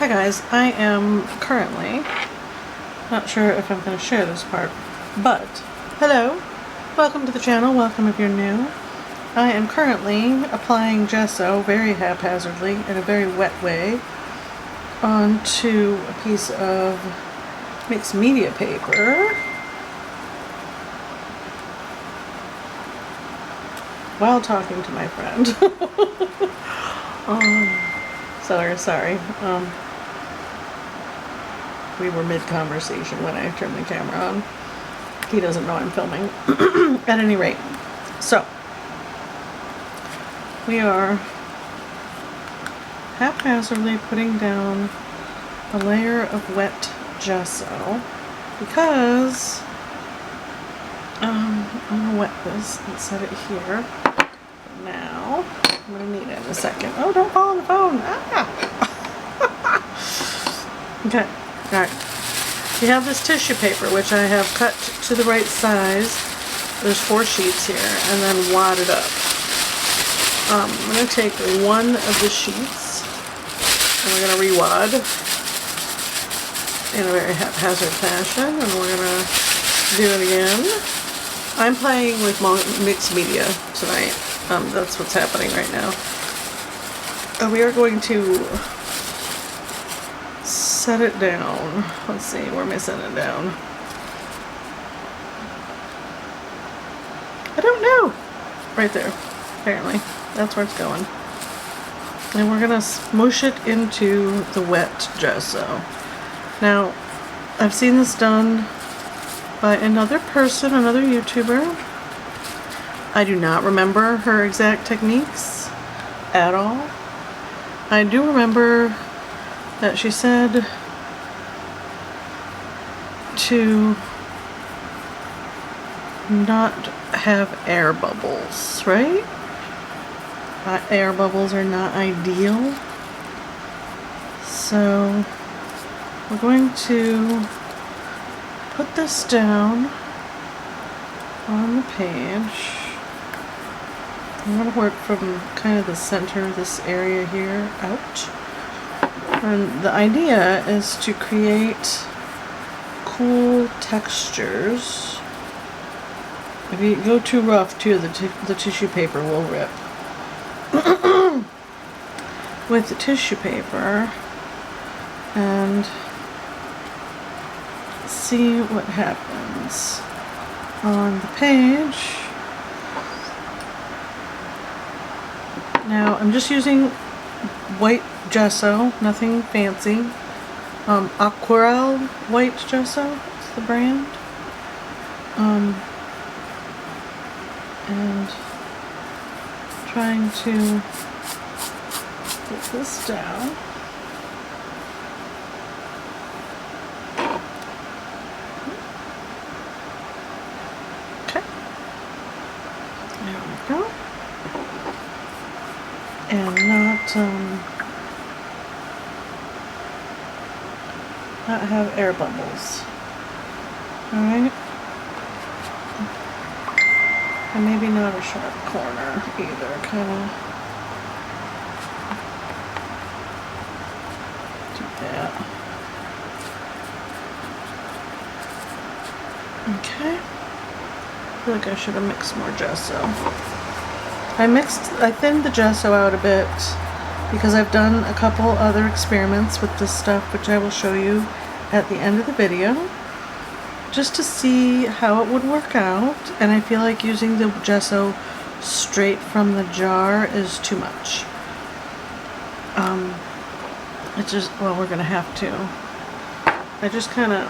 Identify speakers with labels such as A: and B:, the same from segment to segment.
A: Hi guys, I am currently, not sure if I'm going to share this part, but hello, welcome to the channel, welcome if you're new. I am currently applying gesso very haphazardly in a very wet way onto a piece of mixed media paper while talking to my friend. Sorry. We were mid-conversation when I turned the camera on. He doesn't know I'm filming. At any rate, so we are haphazardly putting down a layer of wet gesso because I'm going to wet this and set it here. Now, I'm going to need it in a second. Oh, don't fall on the phone. Ah! Okay, alright. You have this tissue paper, which I have cut to the right size. There's 4 sheets here, and then wadded up. I'm going to take one of the sheets, and we're going to re-wad in a very haphazard fashion, and we're going to do it again. I'm playing with mixed media tonight. That's what's happening right now. We are going to set it down. Let's see, where am I setting it down? I don't know. Right there, apparently. That's where it's going. And we're going to smoosh it into the wet gesso. Now, I've seen this done by another person, another YouTuber. I do not remember her exact techniques at all. I do remember that she said to not have air bubbles, right? Air bubbles are not ideal. So we're going to put this down on the page. I'm going to work from kind of the center of this area here out. And the idea is to create cool textures. If you go too rough too, the tissue paper will rip. With the tissue paper, and see what happens on the page. Now I'm just using white gesso, nothing fancy. Aquarelle white gesso is the brand. And trying to get this down. Okay. There we go. And not have air bubbles. Alright? And maybe not a sharp corner either, kinda do that. Okay. I feel like I should have mixed more gesso. I thinned the gesso out a bit because I've done a couple other experiments with this stuff, which I will show you at the end of the video, just to see how it would work out. And I feel like using the gesso straight from the jar is too much. It's just, well, we're gonna have to. I just kind of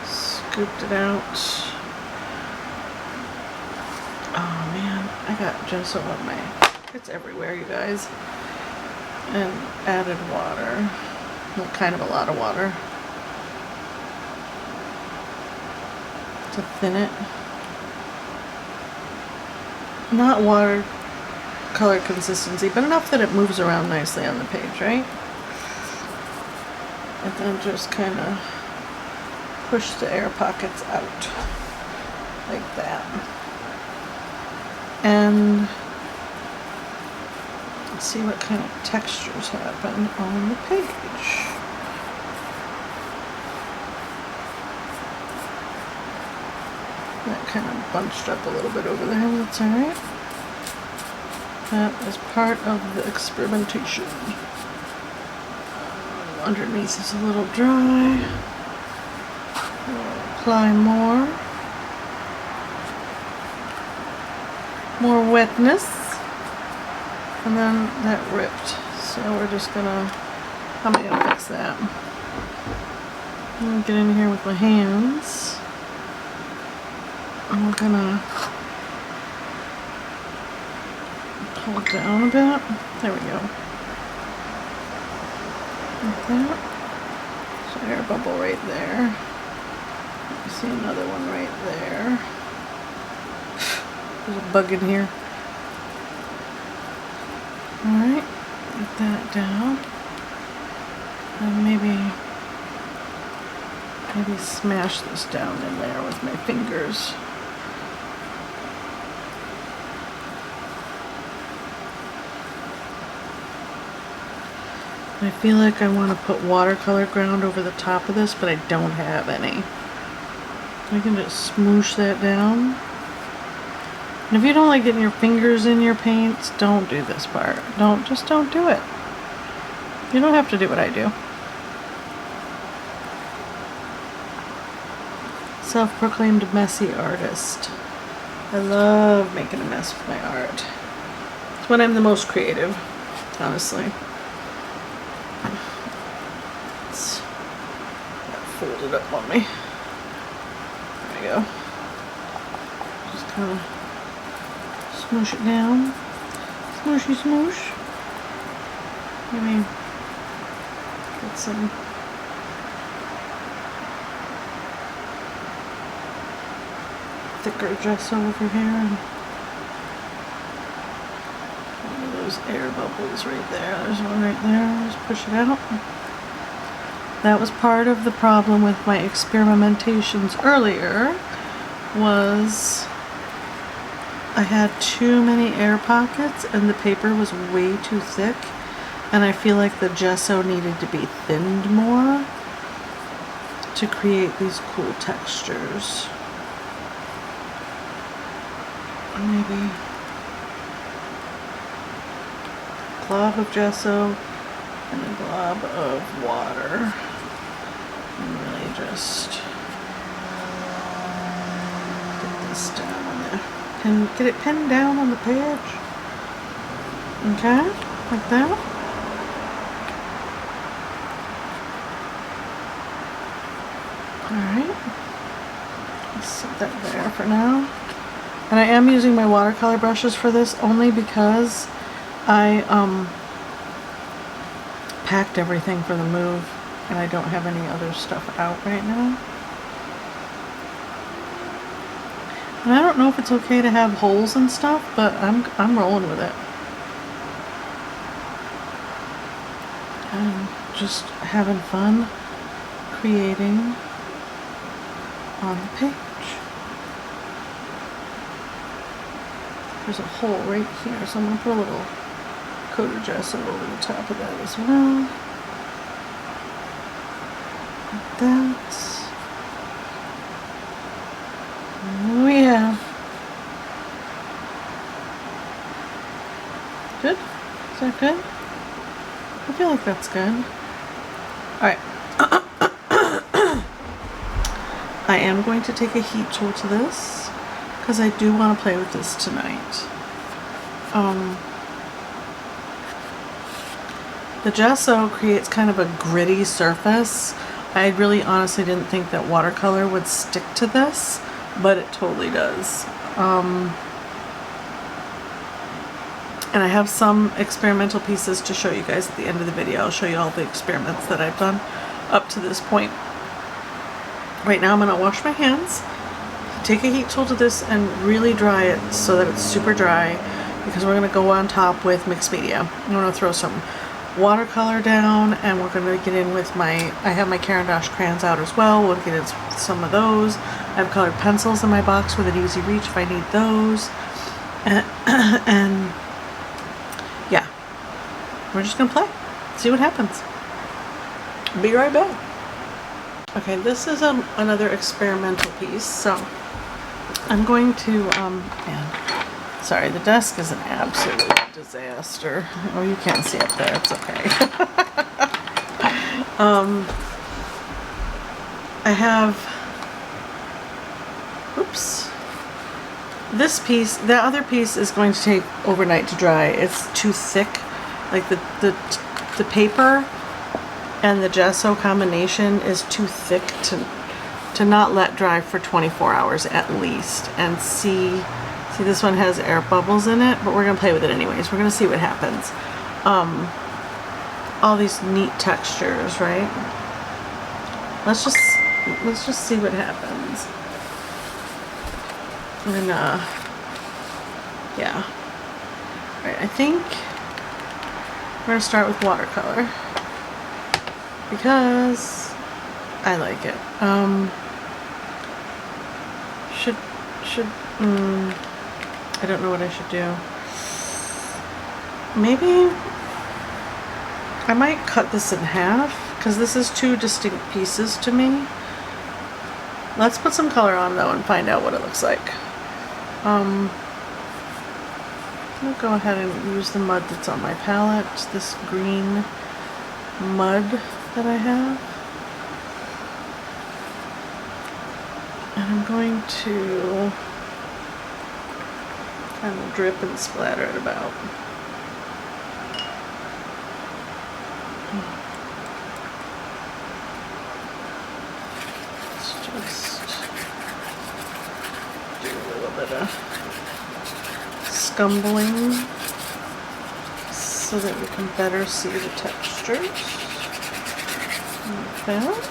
A: scooped it out. Oh man, I got gesso on my, it's everywhere, you guys. And added water, well, kind of a lot of water to thin it. Not watercolor consistency, but enough that it moves around nicely on the page, right? And then just kind of push the air pockets out like that. And and see what kind of textures happen on the page. That kind of bunched up a little bit over there, that's alright. That is part of the experimentation. Underneath is a little dry. We'll apply more. More wetness. And then that ripped. So we're just gonna, how am I gonna fix that? I'm gonna get in here with my hands. I'm gonna pull it down a bit. There we go. Like that. So air bubble right there. I see another one right there. There's a bug in here. Alright, get that down. And maybe smash this down in there with my fingers. I feel like I want to put watercolor ground over the top of this, but I don't have any. I can just smoosh that down. And if you don't like getting your fingers in your paints, don't do this part. Just don't do it. You don't have to do what I do. Self-proclaimed messy artist. I love making a mess with my art. It's when I'm the most creative, honestly. It's folded up on me. There we go. Just kind of smoosh it down. Smooshy smoosh. Maybe get some thicker gesso over here. And one of those air bubbles right there. There's one right there. Just push it out. That was part of the problem with my experimentations earlier, was I had too many air pockets and the paper was way too thick, and I feel like the gesso needed to be thinned more to create these cool textures. Maybe a glob of gesso and a glob of water, and really just get this down there. And get it pinned down on the page. Okay, like that. Alright. Let's set that there for now. And I am using my watercolor brushes for this only because I packed everything for the move and I don't have any other stuff out right now. And I don't know if it's okay to have holes and stuff, but I'm rolling with it. And just having fun creating on the page. There's a hole right here, so I'm going to put a little coat of gesso over the top of that as well. Like that. Oh yeah. Good? Is that good? I feel like that's good. Alright. I am going to take a heat tool to this because I do want to play with this tonight. The gesso creates kind of a gritty surface. I really honestly didn't think that watercolor would stick to this, but it totally does. And I have some experimental pieces to show you guys at the end of the video. I'll show you all the experiments that I've done up to this point. Right now I'm going to wash my hands, take a heat tool to this, and really dry it so that it's super dry, because we're going to go on top with mixed media. I'm going to throw some watercolor down, and we're going to get in with my, I have my Caran d'Ache crayons out as well. We'll get in some of those. I have colored pencils in my box with an easy reach if I need those. And yeah, we're just gonna play, see what happens. Be right back. Okay, this is another experimental piece, so I'm going to, man, sorry, the desk is an absolute disaster. Oh, you can't see up there, it's okay. I have, oops, this piece, the other piece is going to take overnight to dry. It's too thick, like the paper and the gesso combination is too thick to not let dry for 24 hours at least. And see this one has air bubbles in it, but we're gonna play with it anyways. We're gonna see what happens. All these neat textures, right? Let's just see what happens. And yeah. All right, I think we're gonna start with watercolor because I like it. I don't know what I should do. Maybe I might cut this in half because this is two distinct pieces to me. Let's put some color on though and find out what it looks like. I'm gonna go ahead and use the mud that's on my palette, this green mud that I have. And I'm going to kind of drip and splatter it about. Let's just do a little bit of scumbling so that we can better see the textures. Like that.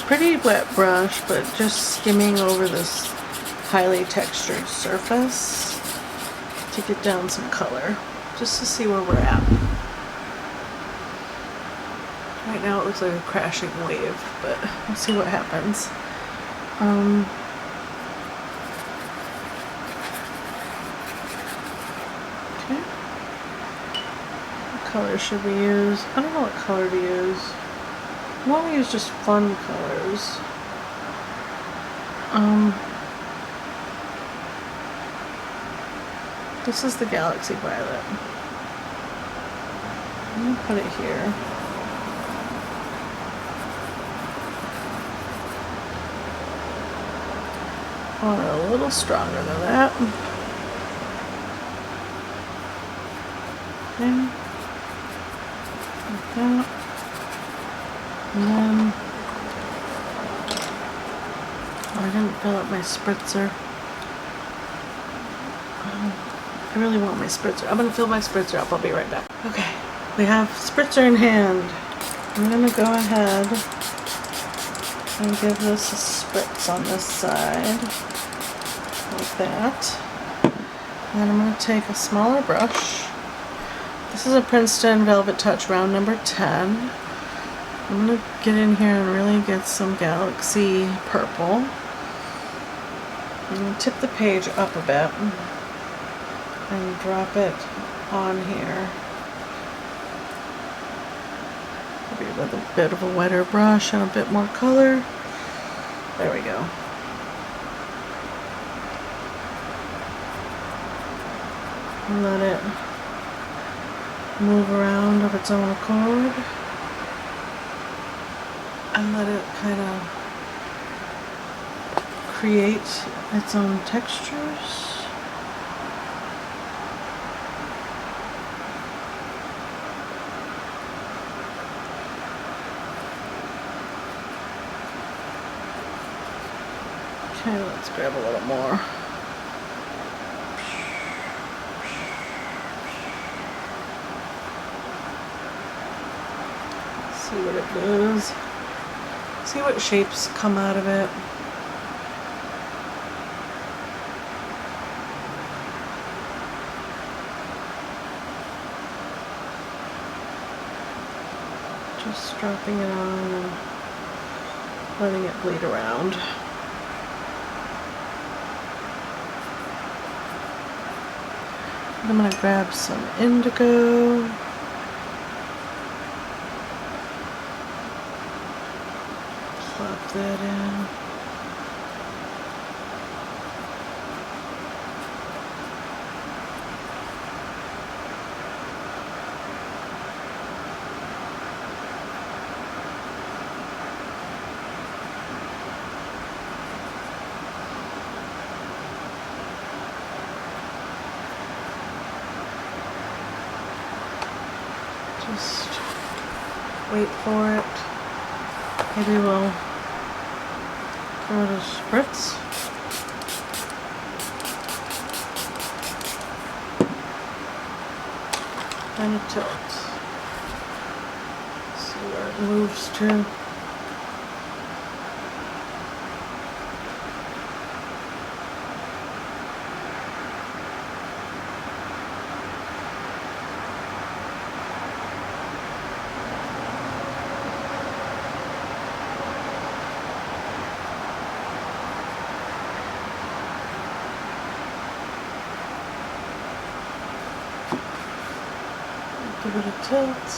A: Pretty wet brush, but just skimming over this highly textured surface to get down some color, just to see where we're at. Right now it looks like a crashing wave, but we'll see what happens. Okay. What color should we use? I don't know what color to use. I want to use just fun colors. This is the Galaxy Violet. I'm going to put it here. I want it a little stronger than that. Okay. Like that. And then, oh, I didn't fill up my spritzer. I really want my spritzer. I'm going to fill my spritzer up. I'll be right back. Okay, we have spritzer in hand. I'm going to go ahead and give this a spritz on this side, like that. And then I'm going to take a smaller brush. This is a Princeton Velvetouch Round number 10. I'm going to get in here and really get some Galaxy purple. I'm going to tip the page up a bit and drop it on here. Maybe with a bit of a wetter brush and a bit more color. There we go. And let it move around of its own accord. And let it kind of create its own textures. Okay, let's grab a little more. See what it does. See what shapes come out of it. Just dropping it on and letting it bleed around. I'm going to grab some indigo. Plop that in. Just wait for it. Maybe we'll give it a spritz. And a tilt. See where it moves to. Give it a tilt.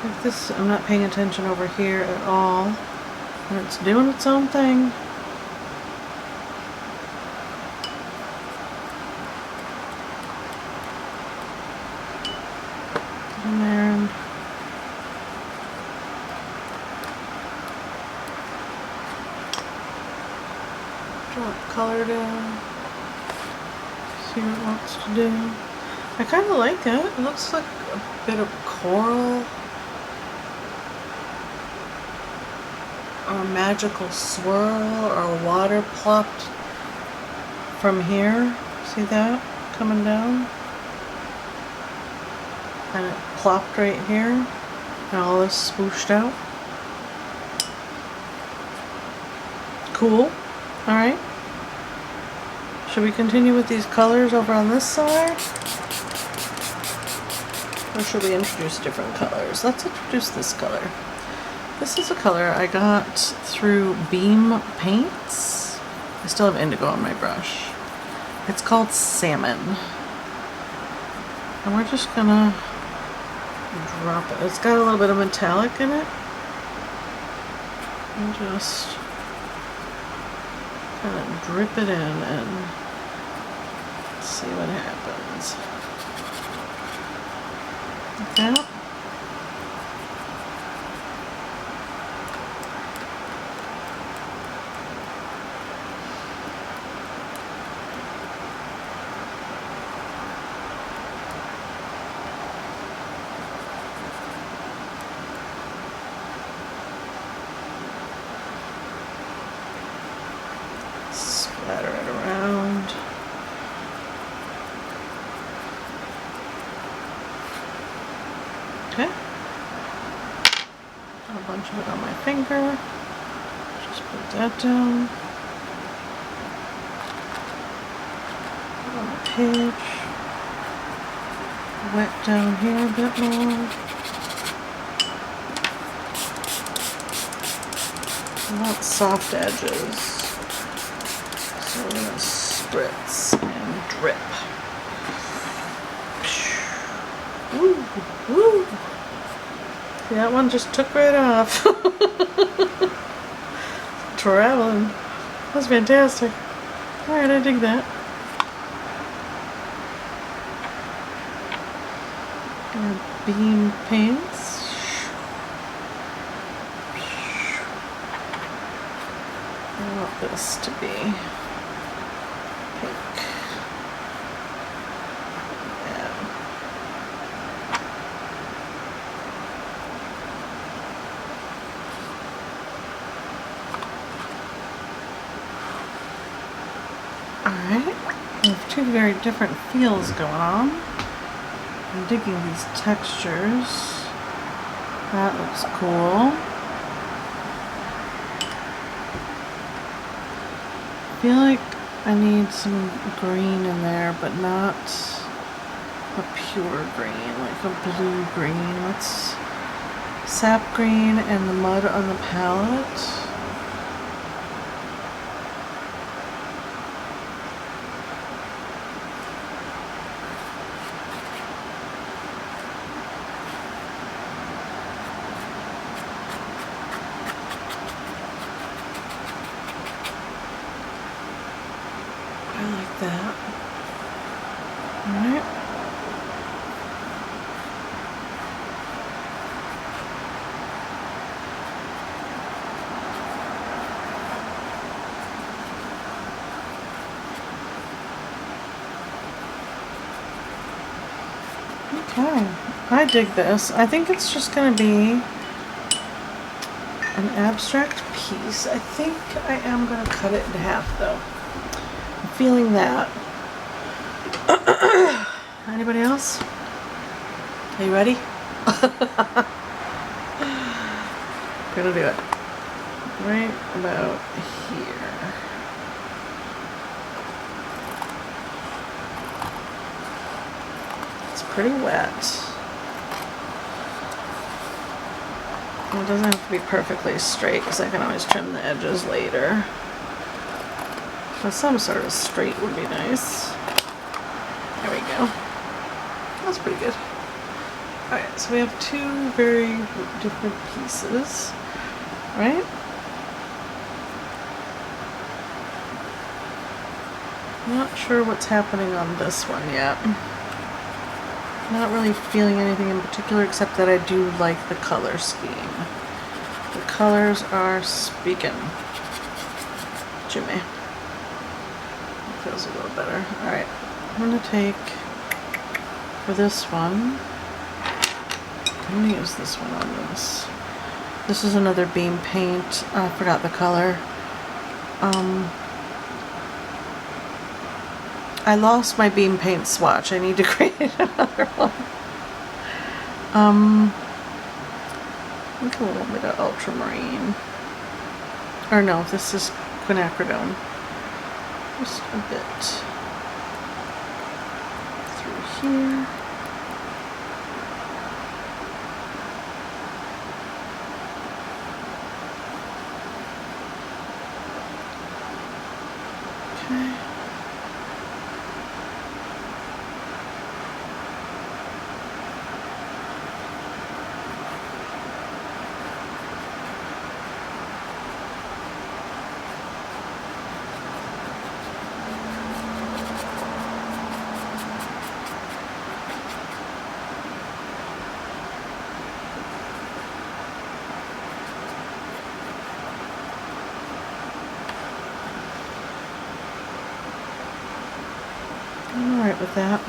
A: Like this, I'm not paying attention over here at all. And it's doing its own thing. Get in there and drop color down. See what it wants to do. I kind of like it. It looks like a bit of coral or a magical swirl or water plopped from here. See that coming down? And it plopped right here and all this swooshed out. Cool. Alright. Should we continue with these colors over on this side? Or should we introduce different colors? Let's introduce this color. This is a color I got through Beam Paints. I still have indigo on my brush. It's called Salmon. And we're just gonna drop it. It's got a little bit of metallic in it. And just kind of drip it in and see what happens. Like that. Splatter it around. Okay. Got a bunch of it on my finger. Just put that down. Put it on the page. Wet down here a bit more. I want soft edges. So we're going to spritz and drip. Woo, woo. See, that one just took right off. Traveling. That was fantastic. Alright, I dig that. Beam paints. I want this to be pink. Yeah. Alright, we have two very different feels going on. I'm digging these textures. That looks cool. I feel like I need some green in there, but not a pure green, like a blue green. What's sap green and the mud on the palette. That. Alright. Okay. I dig this. I think it's just going to be an abstract piece. I think I am going to cut it in half though. Feeling that. Anybody else? Are you ready? Gonna do it. Right about here. It's pretty wet. Well, it doesn't have to be perfectly straight because I can always trim the edges later. So some sort of straight would be nice. There we go. That's pretty good. Alright, so we have two very different pieces, right? Not sure what's happening on this one yet. Not really feeling anything in particular except that I do like the color scheme. The colors are speaking to me. Feels a little better. Alright, I'm going to take, for this one, I'm going to use this one on this. This is another beam paint. I forgot the color. I lost my beam paint swatch. I need to create another one. I think a little bit of ultramarine. Or no, this is quinacridone. Just a bit through here. Okay. I'm alright with that.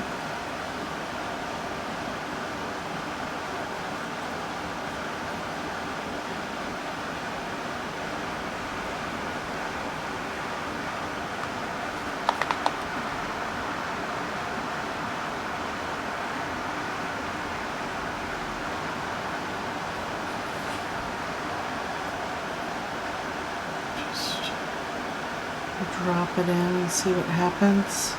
A: Just drop it in and see what happens.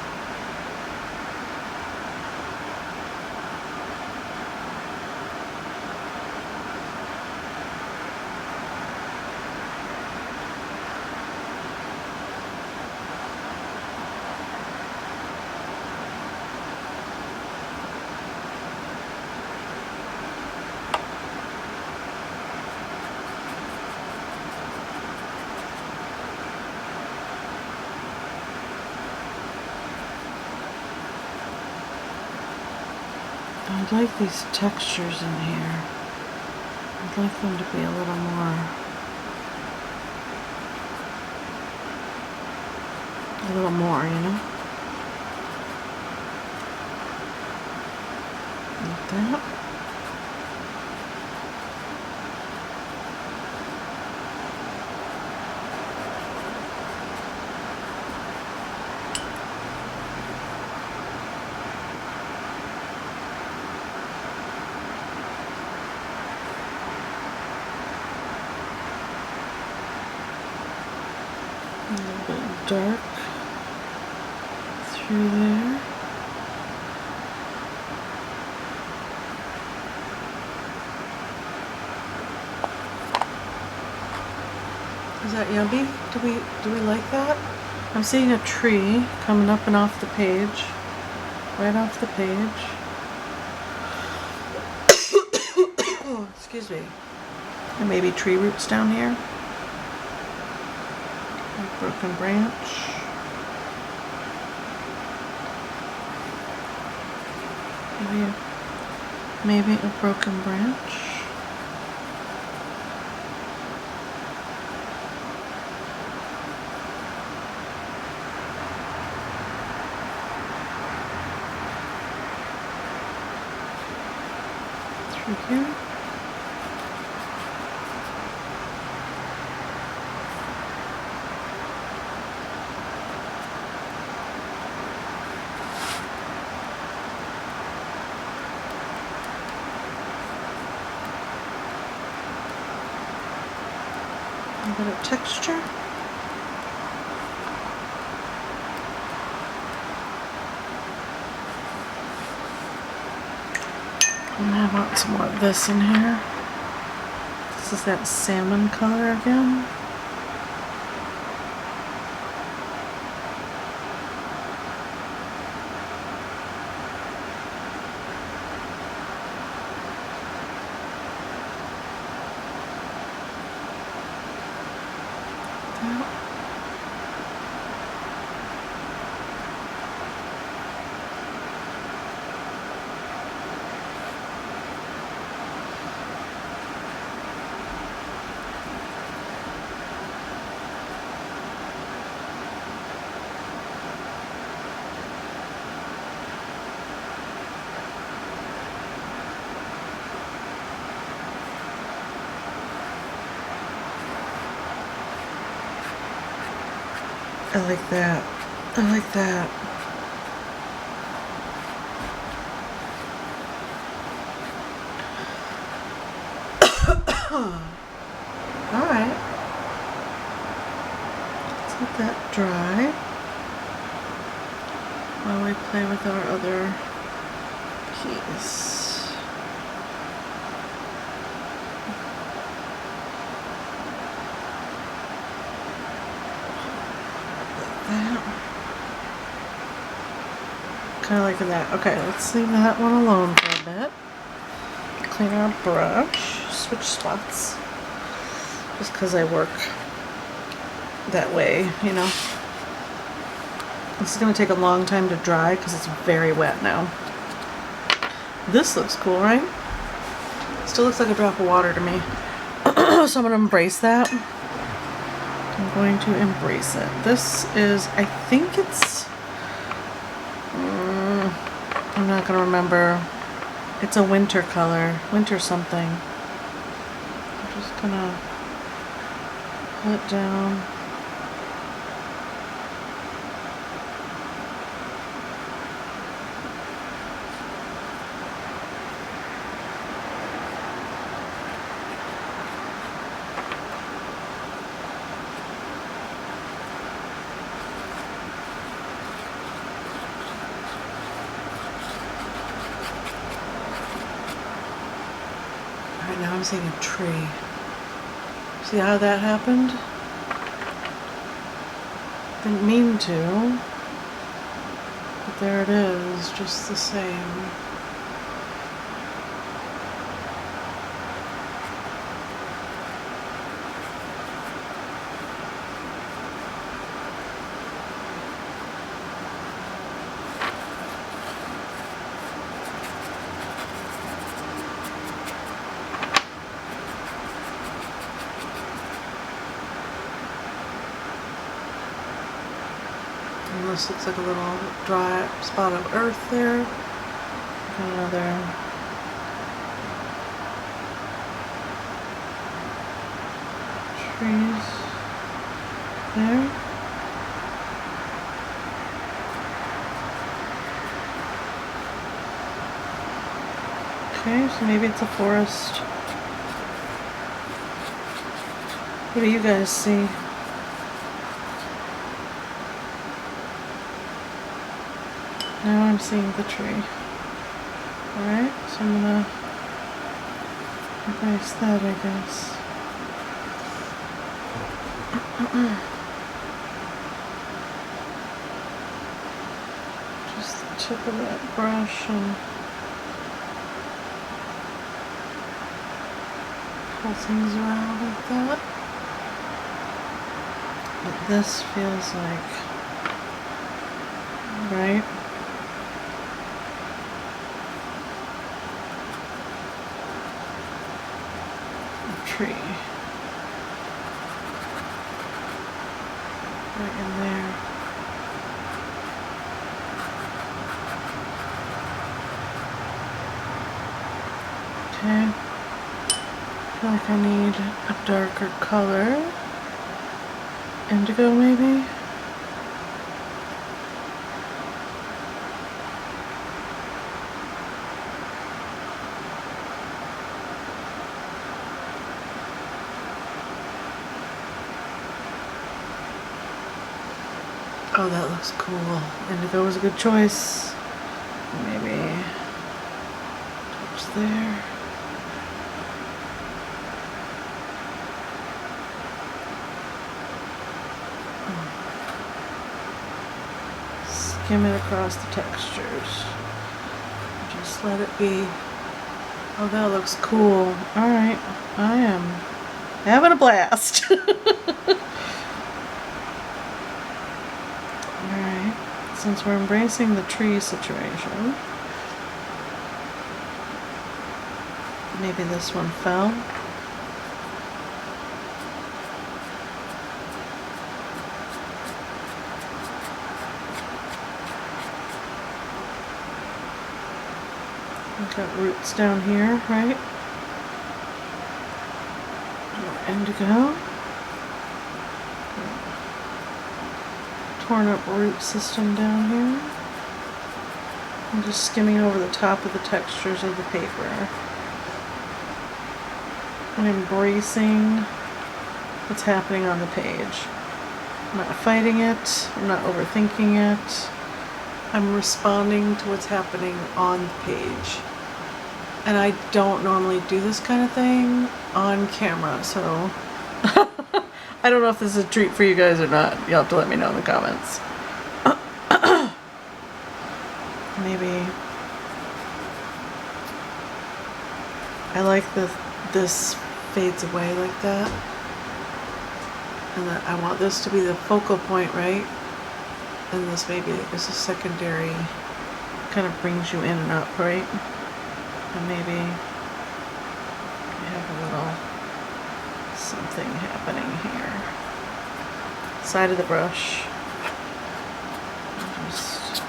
A: I like these textures in here. I'd like them to be a little more, you know? Like that. A little bit dark through there. Is that yummy? Do we like that? I'm seeing a tree coming up and off the page. Right off the page. Oh, excuse me. And maybe tree roots down here. A broken branch. Maybe a broken branch. Through here. A bit of texture. And I want some more of this in here. This is that salmon color again. I like that. I like that. Alright. Let's let that dry while we play with our other piece. Kind of liking that. Okay, let's leave that one alone for a bit. Clean our brush. Switch spots. Just because I work that way, you know. This is going to take a long time to dry because it's very wet now. This looks cool, right? Still looks like a drop of water to me. So I'm going to embrace that. I'm going to embrace it. This is, I think it's, I'm not going to remember. It's a winter color. Winter something. I'm just going to pull it down. Now I'm seeing a tree. See how that happened? Didn't mean to, but there it is, just the same. This looks like a little dry spot of earth there. Another trees there. Okay, so maybe it's a forest. What do you guys see? Now I'm seeing the tree. Alright, so I'm gonna erase that, I guess. Just the tip of that brush and pull things around like that. But this feels like, right? A tree. Right in there. Okay. I feel like I need a darker color. Indigo, maybe? Oh, that looks cool. Indigo was a good choice. Maybe touch there. Skim it across the textures. Just let it be. Oh, that looks cool. Alright, I am having a blast. Alright, since we're embracing the tree situation, maybe this one fell. We've got roots down here, right? Indigo. Torn up root system down here. I'm just skimming over the top of the textures of the paper. And embracing what's happening on the page. I'm not fighting it. I'm not overthinking it. I'm responding to what's happening on the page. And I don't normally do this kind of thing on camera, so I don't know if this is a treat for you guys or not. You'll have to let me know in the comments. Maybe I like this fades away like that, and that I want this to be the focal point, right? And this maybe is a secondary, kind of brings you in and up, right? And maybe we have a little something happening here. Side of the brush. Just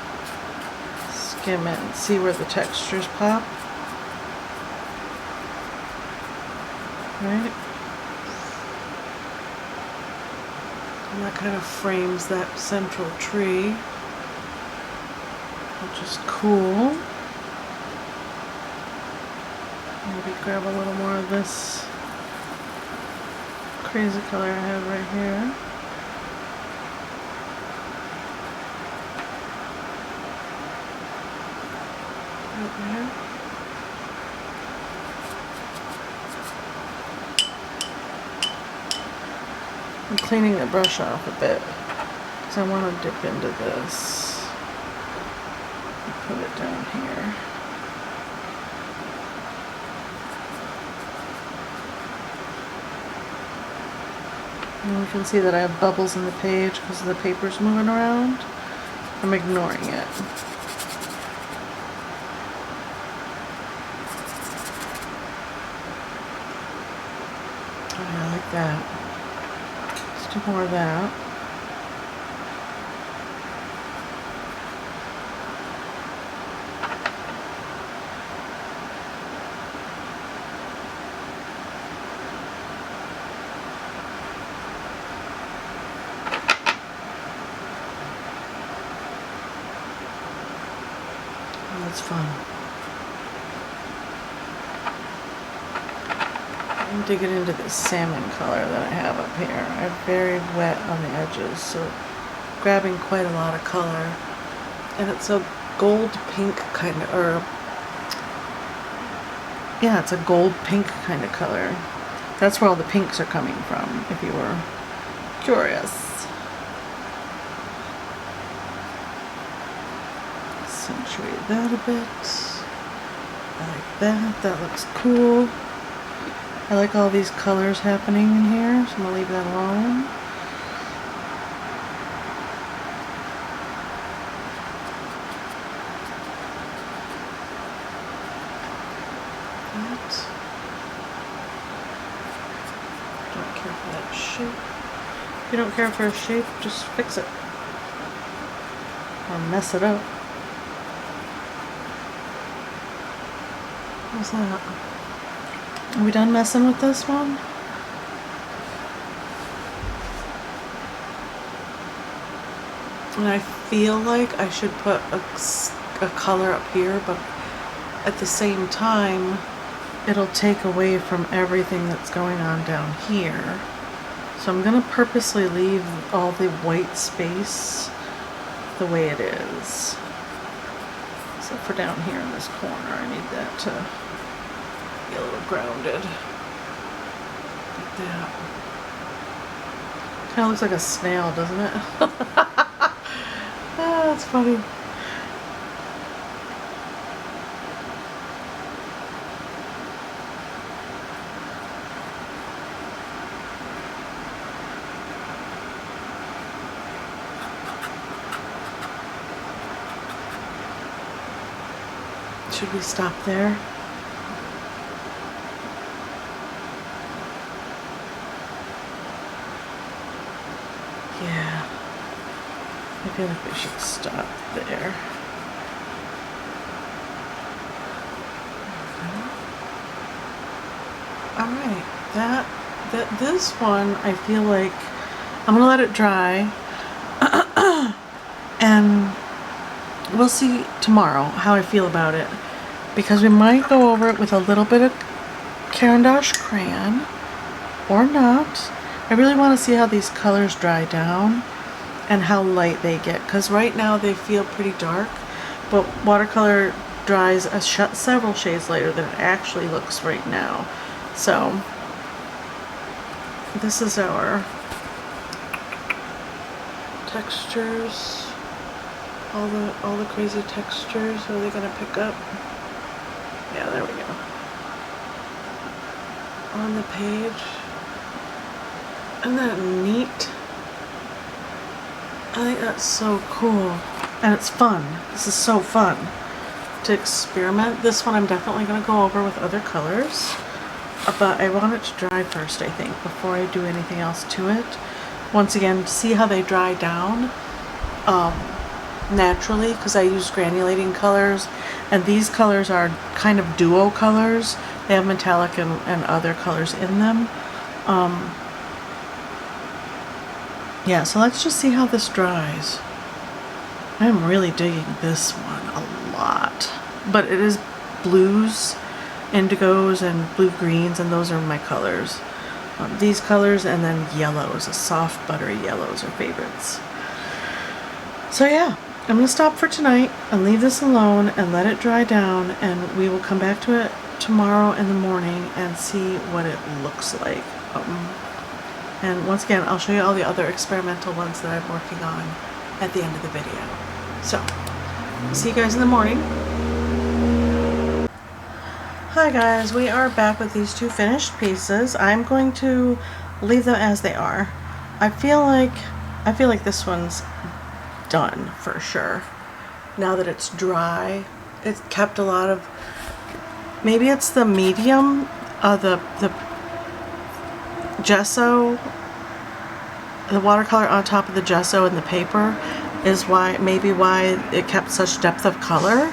A: skim it and see where the textures pop. Right? And that kind of frames that central tree, which is cool. Maybe grab a little more of this crazy color I have right here. Right there. I'm cleaning the brush off a bit because I want to dip into this and put it down here. And you can see that I have bubbles in the page because the paper's moving around. I'm ignoring it. Oh, I like that. Let's do more of that. That's fun. I'm digging into this salmon color that I have up here. I'm very wet on the edges, so grabbing quite a lot of color. And it's a gold pink kind of, or yeah, it's a gold pink kind of color. That's where all the pinks are coming from, if you were luxurious. Accentuate that a bit. I like that. That looks cool. I like all these colors happening in here, so I'm going to leave that alone. Don't care for that shape. If you don't care for a shape, just fix it. Or mess it up. What's that? Are we done messing with this one? And I feel like I should put a color up here, but at the same time, it'll take away from everything that's going on down here. So I'm gonna purposely leave all the white space the way it is. Except for down here in this corner, I need that to be a little grounded. Like that. Kind of looks like a snail, doesn't it? Ah, that's funny. Should we stop there? Yeah. I feel like we should stop there. Alright, this one I feel like I'm gonna let it dry and we'll see tomorrow how I feel about it, because we might go over it with a little bit of Caran d'Ache crayon or not. I really want to see how these colors dry down and how light they get, because right now they feel pretty dark, but watercolor dries several shades lighter than it actually looks right now. So this is our textures, all the crazy textures. Are they gonna pick up? Yeah, there we go. On the page. Isn't that neat? I think that's so cool. And it's fun. This is so fun to experiment. This one I'm definitely going to go over with other colors. But I want it to dry first, I think, before I do anything else to it. Once again, see how they dry down naturally, because I use granulating colors. And these colors are kind of duo colors. They have metallic and other colors in them. Yeah, so let's just see how this dries. I'm really digging this one a lot. But it is blues, indigos, and blue greens, and those are my colors. These colors and then yellows, a soft buttery yellows are favorites. So yeah, I'm going to stop for tonight and leave this alone and let it dry down, and we will come back to it tomorrow in the morning and see what it looks like. And once again, I'll show you all the other experimental ones that I'm working on at the end of the video. So, see you guys in the morning. Hi guys, we are back with these two finished pieces. I'm going to leave them as they are. I feel like this one's done for sure. Now that it's dry, it's kept a lot of, maybe it's the medium, the gesso, the watercolor on top of the gesso and the paper is maybe why it kept such depth of color.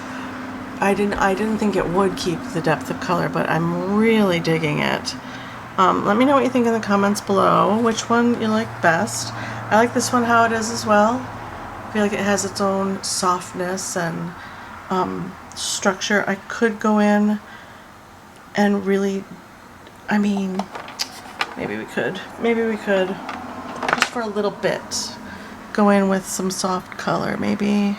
A: I didn't think it would keep the depth of color, but I'm really digging it. Let me know what you think in the comments below, which one you like best. I like this one how it is as well. I feel like it has its own softness and structure. I could go in and really, I mean, maybe we could, just for a little bit, go in with some soft color, maybe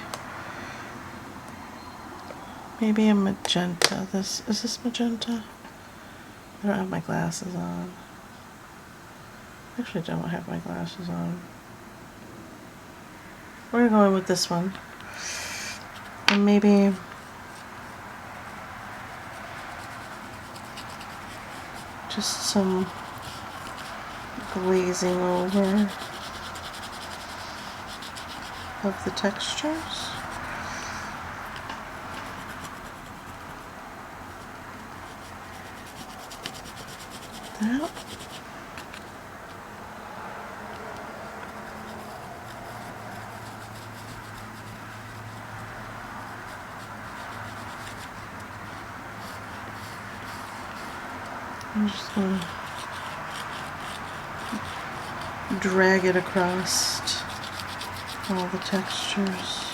A: a magenta. Is this magenta? I don't have my glasses on. Actually, I don't have my glasses on. We're going with this one. And maybe just some glazing over of the textures. That. I'm just going to drag it across all the textures.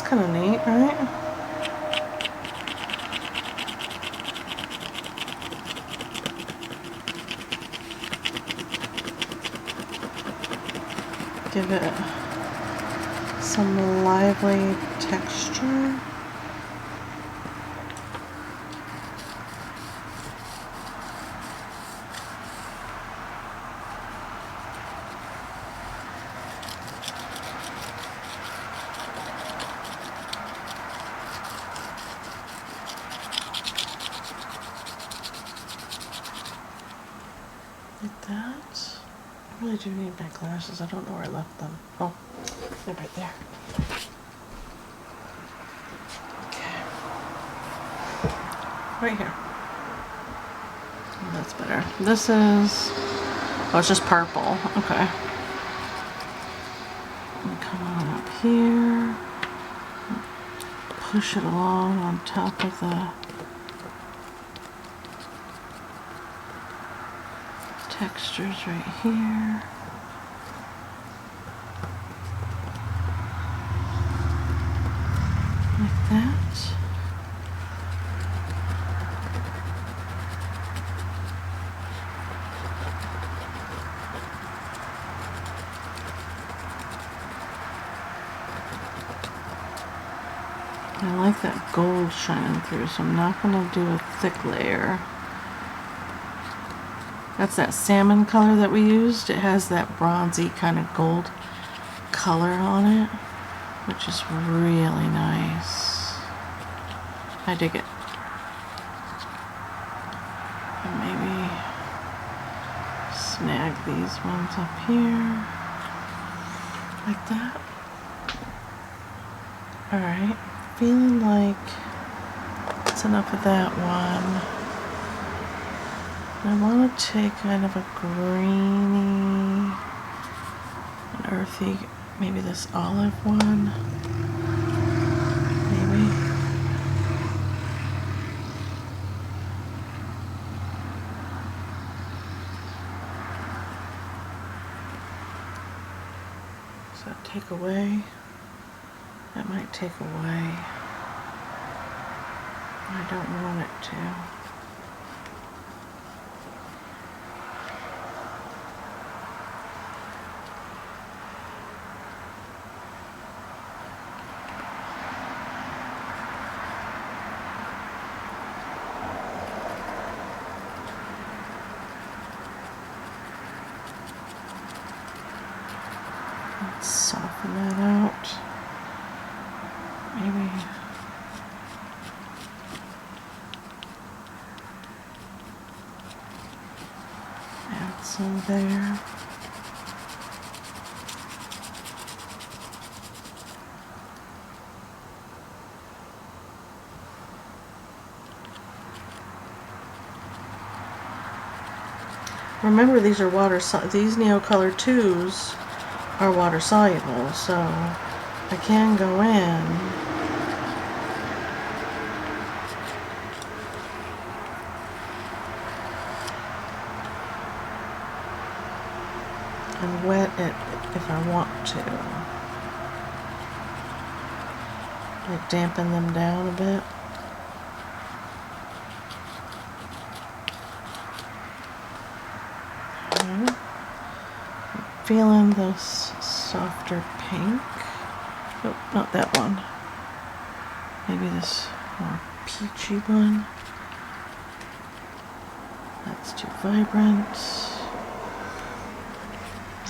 A: Kind of neat, right? Give it some lively texture. Like that. I really do need my glasses. I don't know where I left them. Oh, they're right there. Okay. Right here. Oh, that's better. This is, oh, it's just purple. Okay. And come on up here. Push it along on top of the textures right here. Like that. I like that gold shining through, so I'm not going to do a thick layer. That's that salmon color that we used. It has that bronzy kind of gold color on it, which is really nice. I dig it. And maybe snag these ones up here, like that. Alright, feeling like that's enough of that one. I want to take kind of a greeny, an earthy, maybe this olive one, maybe. Does that take away? That might take away. I don't want it to. Let's soften that out. Maybe add some there. Remember, these are these Neocolor 2s are water soluble, so I can go in and wet it if I want to. like dampen them down a bit. Okay. Feeling this softer pink. Oh, not that one. Maybe this more peachy one. That's too vibrant.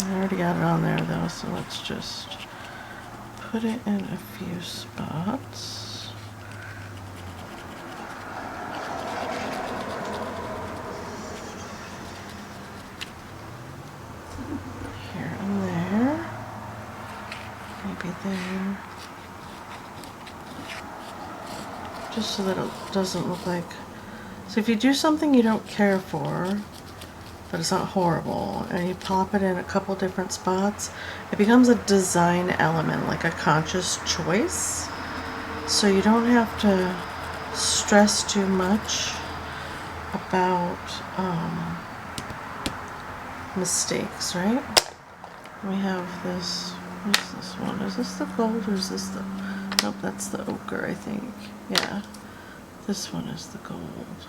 A: I already got it on there though, so let's just put it in a few spots. Here and there. Maybe there. Just so that it doesn't look like... So if you do something you don't care for, but it's not horrible, and you pop it in a couple different spots, it becomes a design element, like a conscious choice. So you don't have to stress too much about mistakes, right? We have this, what is this one? Is this the gold or is this the, nope, that's the ochre, I think. Yeah, this one is the gold.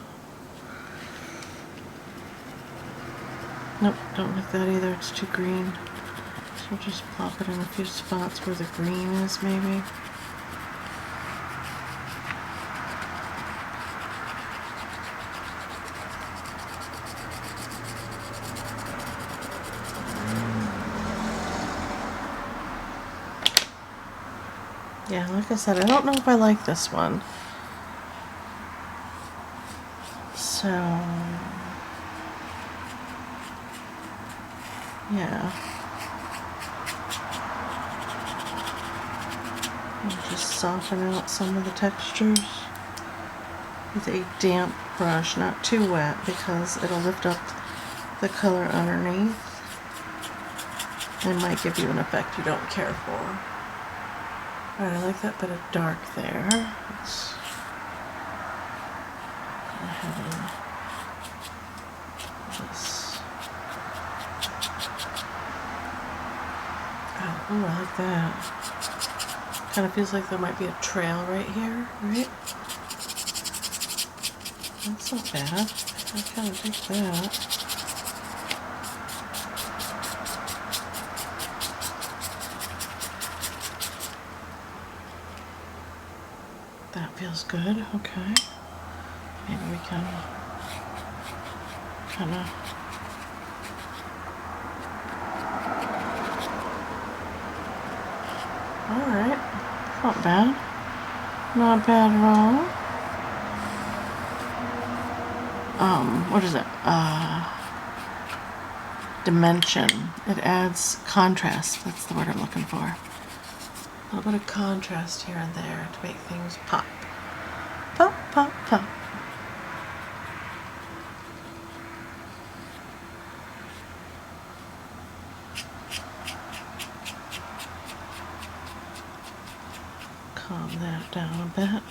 A: Nope, don't like that either, it's too green. So just plop it in a few spots where the green is, maybe. Yeah, like I said, I don't know if I like this one. So, yeah. I'll just soften out some of the textures with a damp brush, not too wet because it'll lift up the color underneath and might give you an effect you don't care for. Alright, I like that bit of dark there. Let's go ahead and this. Oh, ooh, I like that. Kind of feels like there might be a trail right here, right? That's not bad. I kind of dig that. That feels good. Okay. Maybe we can kind of alright. Not bad. Not bad at all. What is it? Dimension. It adds contrast. That's the word I'm looking for. A little bit of contrast here and there to make things pop. Pop, pop, pop. Calm that down a bit.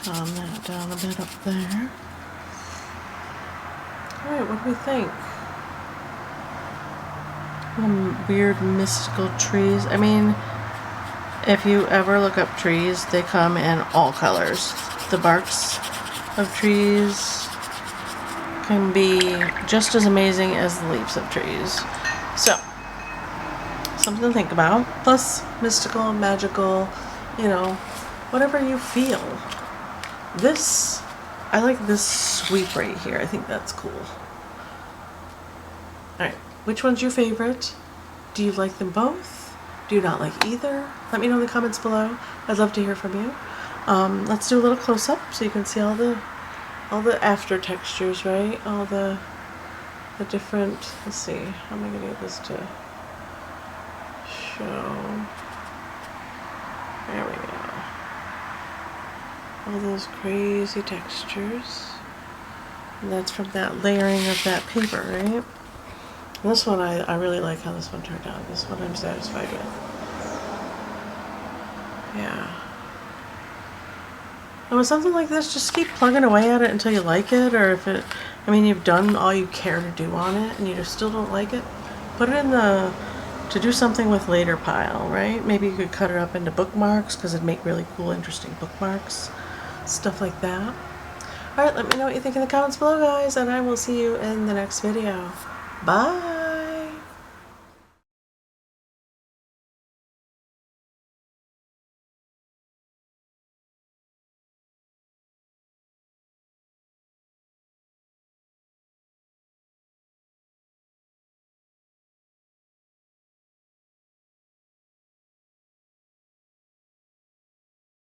A: Calm that down a bit up there. Alright, what do we think? Weird mystical trees. I mean, if you ever look up trees, they come in all colors. The barks of trees can be just as amazing as the leaves of trees. So, something to think about. Plus, mystical, magical, you know, whatever you feel. This, I like this sweep right here. I think that's cool. Alright. Which one's your favorite? Do you like them both? Do you not like either? Let me know in the comments below. I'd love to hear from you. Let's do a little close-up so you can see all the after textures, right? All the different, let's see, how am I gonna get this to show? There we go. All those crazy textures. And that's from that layering of that paper, right? This one, I really like how this one turned out. This one I'm satisfied with. Yeah. And with something like this, just keep plugging away at it until you like it, or if it, I mean, you've done all you care to do on it and you just still don't like it, put it in the to do something with later pile, right? Maybe you could cut it up into bookmarks because it'd make really cool, interesting bookmarks, stuff like that. All right, let me know what you think in the comments below, guys, and I will see you in the next video. Bye.